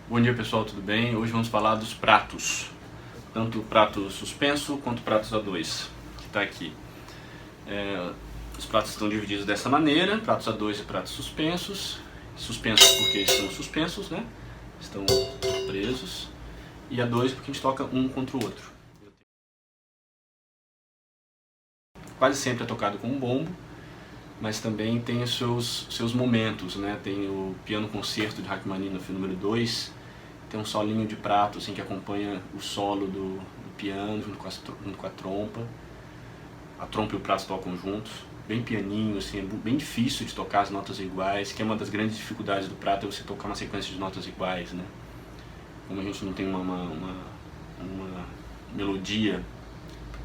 Bom dia pessoal, tudo bem? Hoje vamos falar dos pratos, tanto o prato suspenso quanto o prato A2, que está aqui. Os pratos estão divididos dessa maneira, pratos A2 e pratos suspensos. Suspensos porque estão suspensos, né? Estão presos. E A2 porque a gente toca um contra o outro. Quase sempre é tocado com um bombo, mas também tem os seus momentos, né? Tem o piano concerto de Rachmaninoff número 2, tem um solinho de prato assim, que acompanha o solo do piano junto com a trompa. A trompa e o prato tocam juntos, bem pianinho, assim, é bem difícil de tocar as notas iguais, que é uma das grandes dificuldades do prato, é você tocar uma sequência de notas iguais, né? Como a gente não tem uma melodia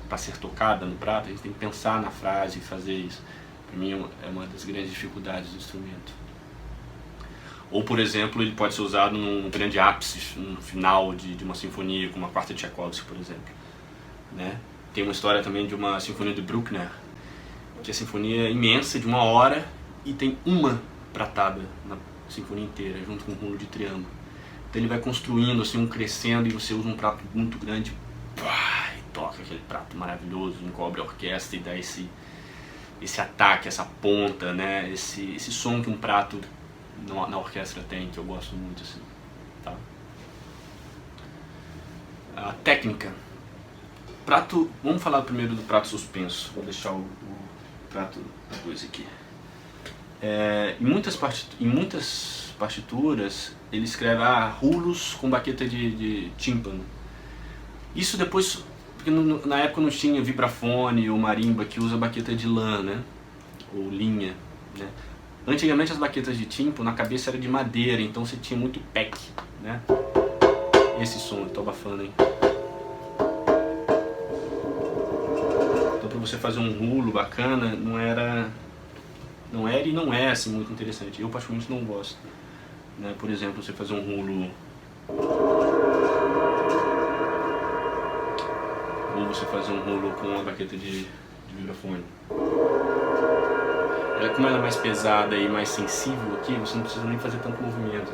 para ser tocada no prato, a gente tem que pensar na frase e fazer isso. Para mim é uma das grandes dificuldades do instrumento. Ou, por exemplo, ele pode ser usado num grande ápice, no final de uma sinfonia, como a quarta de Tchaikovsky, por exemplo, né? Tem uma história também de uma sinfonia de Bruckner, que a sinfonia é imensa, de 1 hora, e tem uma pratada na sinfonia inteira, junto com um rulo de triângulo. Então ele vai construindo assim, um crescendo, e você usa um prato muito grande, e toca aquele prato maravilhoso, encobre a orquestra e dá esse ataque, essa ponta, né? Esse som que um prato na orquestra tem, que eu gosto muito, assim, tá? A técnica. Prato, vamos falar primeiro do prato suspenso. Vou deixar o prato A2 aqui. Em muitas partituras ele escreve rulos com baqueta de tímpano. Isso depois, porque na época não tinha vibrafone ou marimba que usa baqueta de lã, né? Ou linha, né? Antigamente as baquetas de tímpano, na cabeça era de madeira, então você tinha muito pec, né? Esse som, eu tô abafando, hein? Então para você fazer um rulo bacana, não era e não é assim muito interessante. Eu particularmente não gosto, né? Por exemplo, você fazer um rulo, ou você fazer um rolo com uma baqueta de vibrafone. Como ela é mais pesada e mais sensível aqui, você não precisa nem fazer tanto movimento.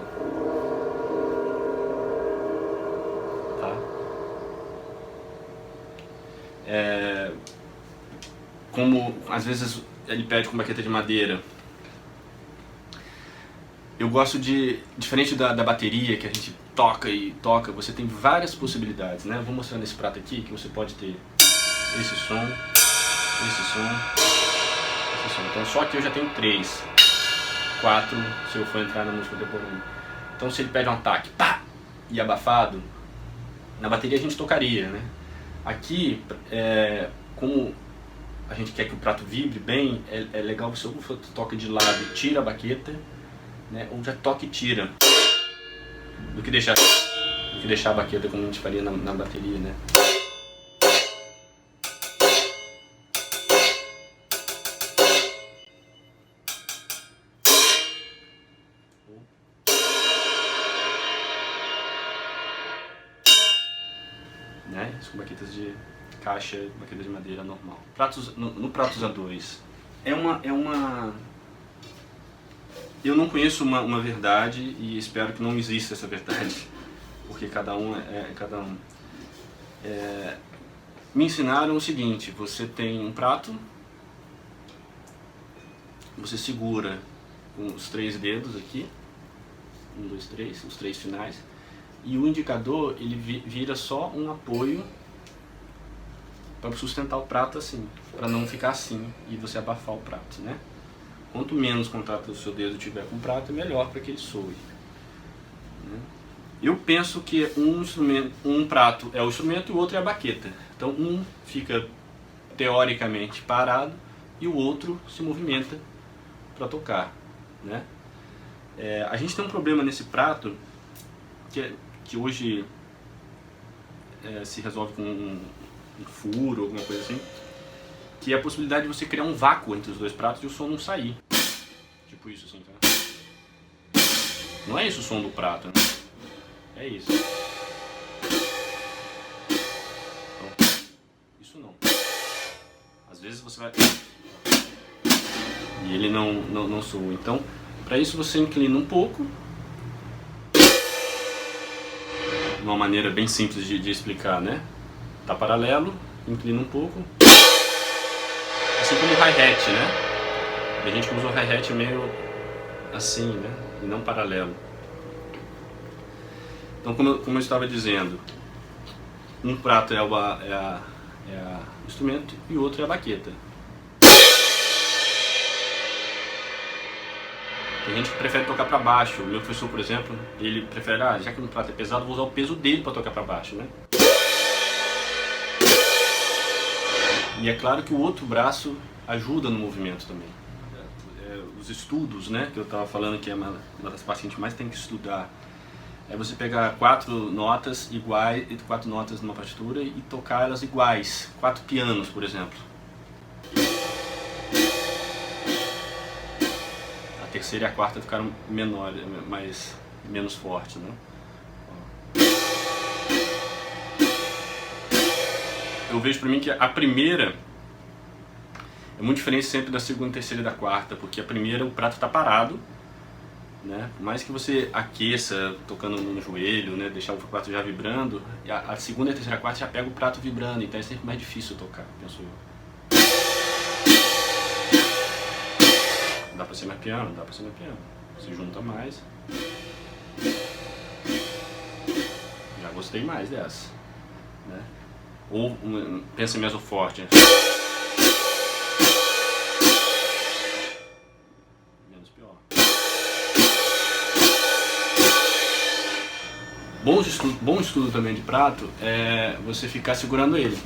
Tá? Como às vezes ele pede com baqueta de madeira, eu gosto diferente da bateria, que a gente toca e toca, você tem várias possibilidades, né? Eu vou mostrar nesse prato aqui que você pode ter esse som, esse som. Então só que eu já tenho 3, 4 se eu for entrar na música contemporânea. Então se ele pede um ataque, pá, e abafado, na bateria a gente tocaria, né? Aqui, como a gente quer que o prato vibre bem, é legal você ou toca de lado e tira a baqueta, né? Ou já toca e tira, do que deixar a baqueta como a gente faria na bateria, né? Isso com baquetas de caixa, baqueta de madeira normal. No pratos A2 eu não conheço uma verdade e espero que não exista essa verdade, porque cada um é cada um. Me ensinaram o seguinte: você tem um prato, você segura com os 3 dedos aqui, 1, 2, 3, os 3 finais, e o indicador ele vira só um apoio para sustentar o prato assim, para não ficar assim e você abafar o prato, né? Quanto menos contato o seu dedo tiver com o prato, melhor para que ele soe, né? Eu penso que um prato é o instrumento e o outro é a baqueta. Então um fica teoricamente parado e o outro se movimenta para tocar, né? A gente tem um problema nesse prato que hoje se resolve com um furo, alguma coisa assim, que é a possibilidade de você criar um vácuo entre os 2 pratos e o som não sair. Tipo isso assim, tá? Não é esse o som do prato, né? É isso. Então, isso não. Às vezes você vai... e ele não soa. Então, para isso você inclina um pouco uma maneira bem simples de explicar, né? Tá paralelo, inclina um pouco. Assim como o hi-hat, né? Tem gente que usa o hi-hat meio assim, né? E não paralelo. Então, como eu estava dizendo, um prato é o instrumento e o outro é a baqueta. Tem gente que prefere tocar para baixo. O meu professor, por exemplo, ele prefere, já que um prato é pesado, eu vou usar o peso dele para tocar para baixo, né? E é claro que o outro braço ajuda no movimento também. Os estudos, né, que eu estava falando que é uma das partes que a gente mais tem que estudar, é você pegar 4 notas iguais, 4 notas numa partitura e tocar elas iguais, 4 pianos, por exemplo. A terceira e a quarta ficaram menores, menos fortes, né? Eu vejo pra mim que a primeira é muito diferente sempre da segunda, terceira e da quarta, porque a primeira o prato está parado, né? Por mais que você aqueça tocando no joelho, né? Deixar o prato já vibrando, a segunda, a terceira e a quarta já pega o prato vibrando, então é sempre mais difícil tocar, penso eu. Dá pra ser mais piano? Dá pra ser mais piano. Se junta mais. Já gostei mais dessa, né? Ou pensa em mesoforte, né? Menos pior. Bom estudo também de prato é você ficar segurando ele,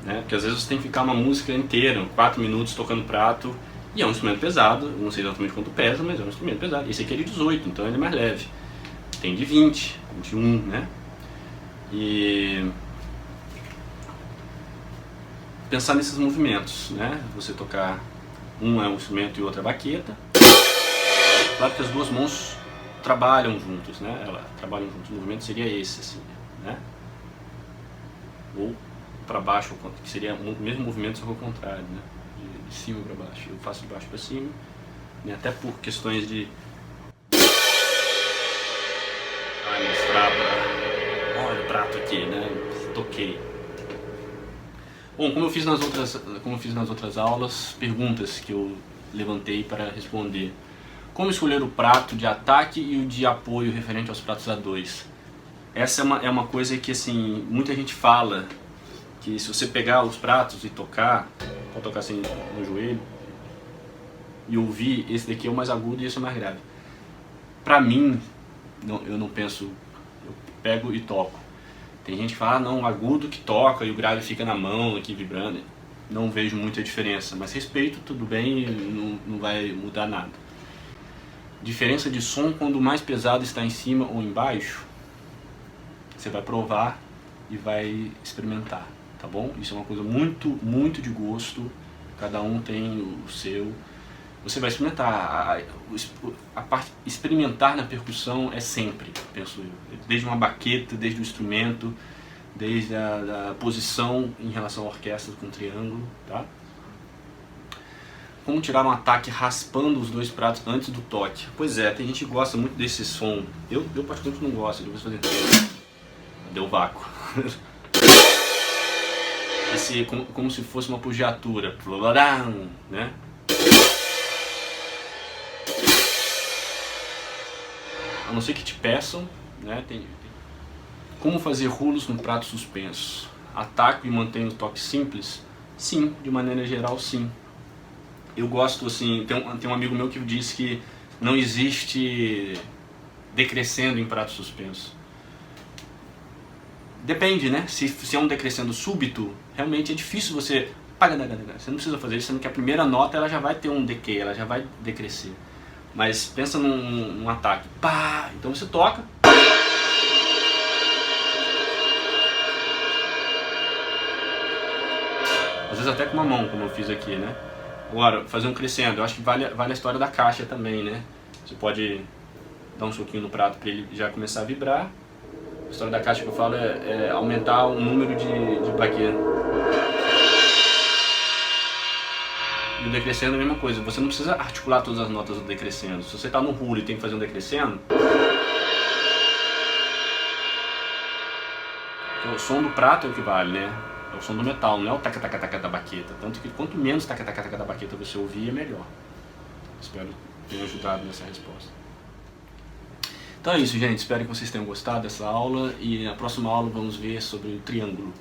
né? Porque às vezes você tem que ficar uma música inteira, 4 minutos tocando prato, e é um instrumento pesado, não sei exatamente quanto pesa, mas é um instrumento pesado. Esse aqui é de 18, então ele é mais leve. Tem de 20, 21, né? E pensar nesses movimentos, né? Você tocar, um é um instrumento e o outro é a baqueta. Claro que as duas mãos trabalham juntos, né? Elas trabalham juntos. O movimento seria esse, assim, né? Ou para baixo, que seria o mesmo movimento, só que ao contrário, né? De cima para baixo. Eu faço de baixo para cima, né? Até por questões de mostrar olha o prato aqui, né? Toquei. Bom, como eu fiz nas outras aulas, perguntas que eu levantei para responder. Como escolher o prato de ataque e o de apoio referente aos pratos A2? Essa é uma coisa que, assim, muita gente fala, que se você pegar os pratos e tocar, pode tocar assim no joelho, e ouvir, esse daqui é o mais agudo e esse é o mais grave. Pra mim, eu não penso, eu pego e toco. Tem gente que fala, não, o agudo que toca e o grave fica na mão aqui vibrando. Não vejo muita diferença, mas respeito, tudo bem, não vai mudar nada. Diferença de som quando o mais pesado está em cima ou embaixo, você vai provar e vai experimentar, tá bom? Isso é uma coisa muito, muito de gosto, cada um tem o seu. Você vai experimentar, a parte experimentar na percussão é sempre, penso eu, desde uma baqueta, desde o instrumento, desde a posição em relação à orquestra com triângulo, tá? Como tirar um ataque raspando os dois pratos antes do toque? Pois é, tem gente que gosta muito desse som, eu particularmente não gosto, eu vou fazer deu vácuo. Esse como se fosse uma pugiatura, né? A não ser que te peçam, né? Como fazer rulos no prato suspenso? Ataco e mantenho o toque simples? Sim, de maneira geral, sim. Eu gosto, assim, tem um amigo meu que disse que não existe decrescendo em prato suspenso. Depende, né? Se é um decrescendo súbito, realmente é difícil você... Você não precisa fazer isso, sendo que a primeira nota ela já vai ter um decay, ela já vai decrescer. Mas pensa num ataque. Pá! Então você toca. Às vezes até com uma mão, como eu fiz aqui, né? Agora, fazer um crescendo, eu acho que vale a história da caixa também, né? Você pode dar um soquinho no prato para ele já começar a vibrar. A história da caixa que eu falo é aumentar o número de baqueta. E o decrescendo é a mesma coisa, você não precisa articular todas as notas do decrescendo. Se você está no rulo e tem que fazer um decrescendo, Porque o som do prato é o que vale, né? É o som do metal, não é o taca-taca-taca da baqueta. Tanto que quanto menos taca-taca-taca da baqueta você ouvir, é melhor. Espero ter ajudado nessa resposta. Então é isso, gente. Espero que vocês tenham gostado dessa aula. E na próxima aula vamos ver sobre o triângulo.